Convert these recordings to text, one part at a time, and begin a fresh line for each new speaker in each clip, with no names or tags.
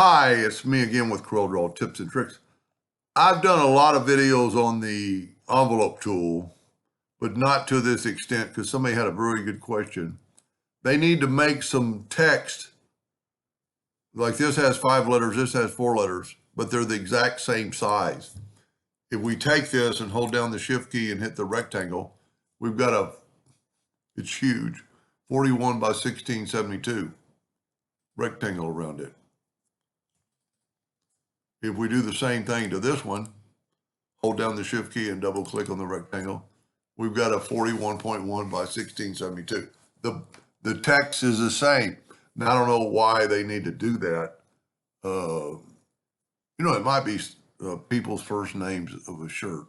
Hi, it's me again with Corel Draw Tips and Tricks. I've done a lot of videos on the envelope tool, but not to this extent because somebody had a very good question. They need to make some text, like this has 5 letters, this has 4 letters, but they're the exact same size. If we take this and hold down the shift key and hit the rectangle, we've got it's huge, 41 by 1672 rectangle around it. If we do the same thing to this one, hold down the shift key and double click on the rectangle, we've got a 41.1 by 1672. The text is the same. Now, I don't know why they need to do that. It might be people's first names of a shirt.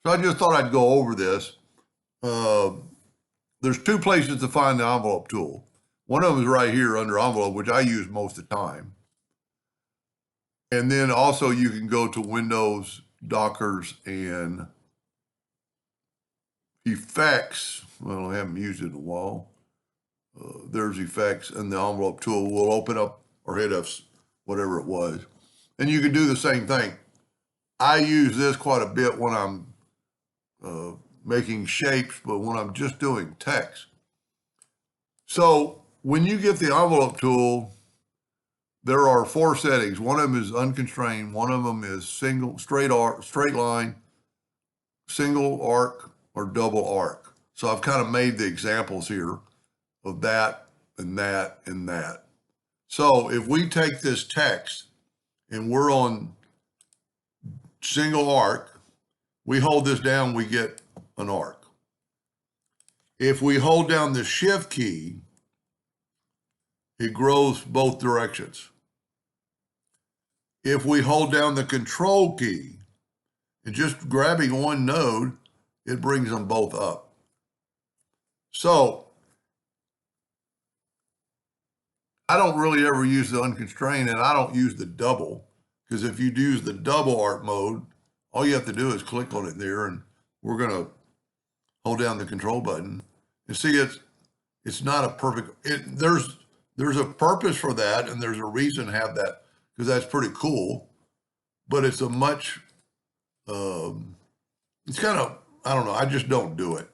So I just thought I'd go over this. There's 2 places to find the envelope tool. One of them is right here under envelope, which I use most of the time. And then also you can go to Windows, Dockers, and Effects. Well, I haven't used it in a while. There's Effects, and the envelope tool will open up or hit us, whatever it was. And you can do the same thing. I use this quite a bit when I'm making shapes, but when I'm just doing text. So when you get the envelope tool, there are 4 settings. One of them is unconstrained. One of them is single, straight line, single arc, or double arc. So I've kind of made the examples here of that and that and that. So if we take this text and we're on single arc, we hold this down, we get an arc. If we hold down the shift key, it grows both directions. If we hold down the control key and just grabbing one node, it brings them both up. So I don't really ever use the unconstrained, and I don't use the double, because if you use the double arc mode, all you have to do is click on it there, and we're going to hold down the control button. And see, it's not a perfect, there's a purpose for that, and there's a reason to have that, because that's pretty cool, but it's a much, it's kind of, I don't know, I just don't do it.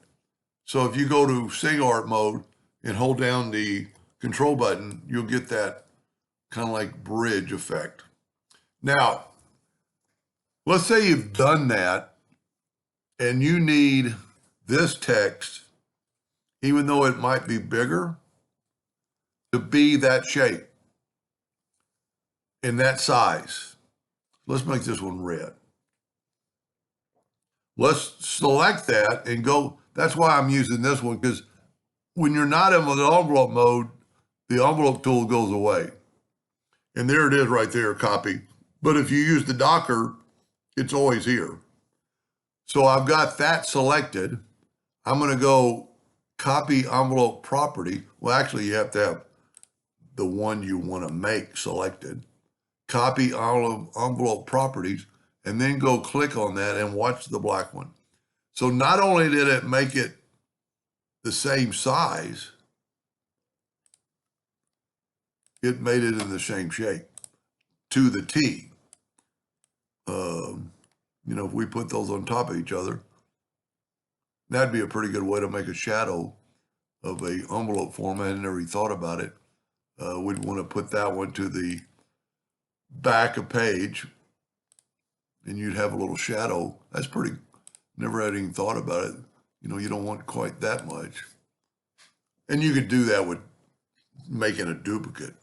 So if you go to single arc mode and hold down the control button, you'll get that kind of like bridge effect. Now, let's say you've done that and you need this text, even though it might be bigger, to be that shape in that size. Let's make this one red. Let's select that and go. That's why I'm using this one, because when you're not in the envelope mode, the envelope tool goes away. And there it is right there, copy. But if you use the Docker, it's always here. So I've got that selected. I'm going to go copy envelope property. Well, actually, you have to have the one you want to make selected. Copy envelope properties, and then go click on that and watch the black one. So not only did it make it the same size, it made it in the same shape to the T. If we put those on top of each other, that'd be a pretty good way to make a shadow of a envelope form. I had never thought about it. We'd want to put that one to the back of page, and you'd have a little shadow. That's pretty, never had even thought about it. You don't want quite that much. And you could do that with making a duplicate.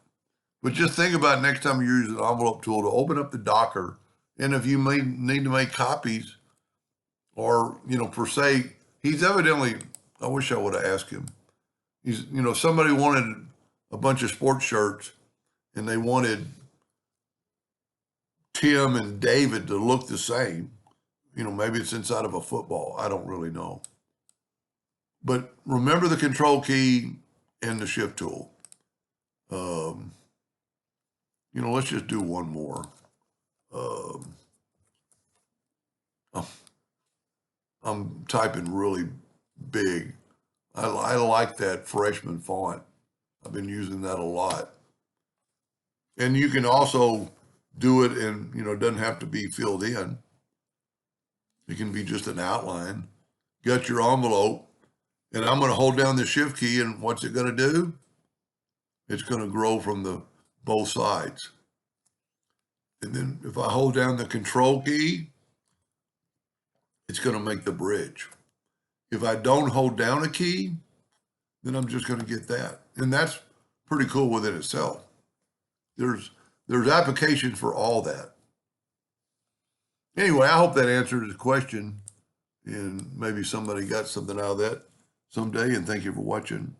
But just think about next time you use the envelope tool to open up the Docker, and if you need to make copies, or, per se, he's evidently, I wish I would have asked him. Somebody wanted a bunch of sports shirts, and they wanted Tim and David to look the same. Maybe it's inside of a football. I don't really know. But remember the control key and the shift tool. Let's just do one more. I'm typing really big. I like that freshman font. I've been using that a lot. And you can also do it and, it doesn't have to be filled in. It can be just an outline. Got your envelope, and I'm going to hold down the shift key, and what's it going to do? It's going to grow from both sides. And then if I hold down the control key, it's going to make the bridge. If I don't hold down a key, then I'm just going to get that. And that's pretty cool within itself. There's applications for all that. Anyway, I hope that answered the question, and maybe somebody got something out of that someday, and thank you for watching.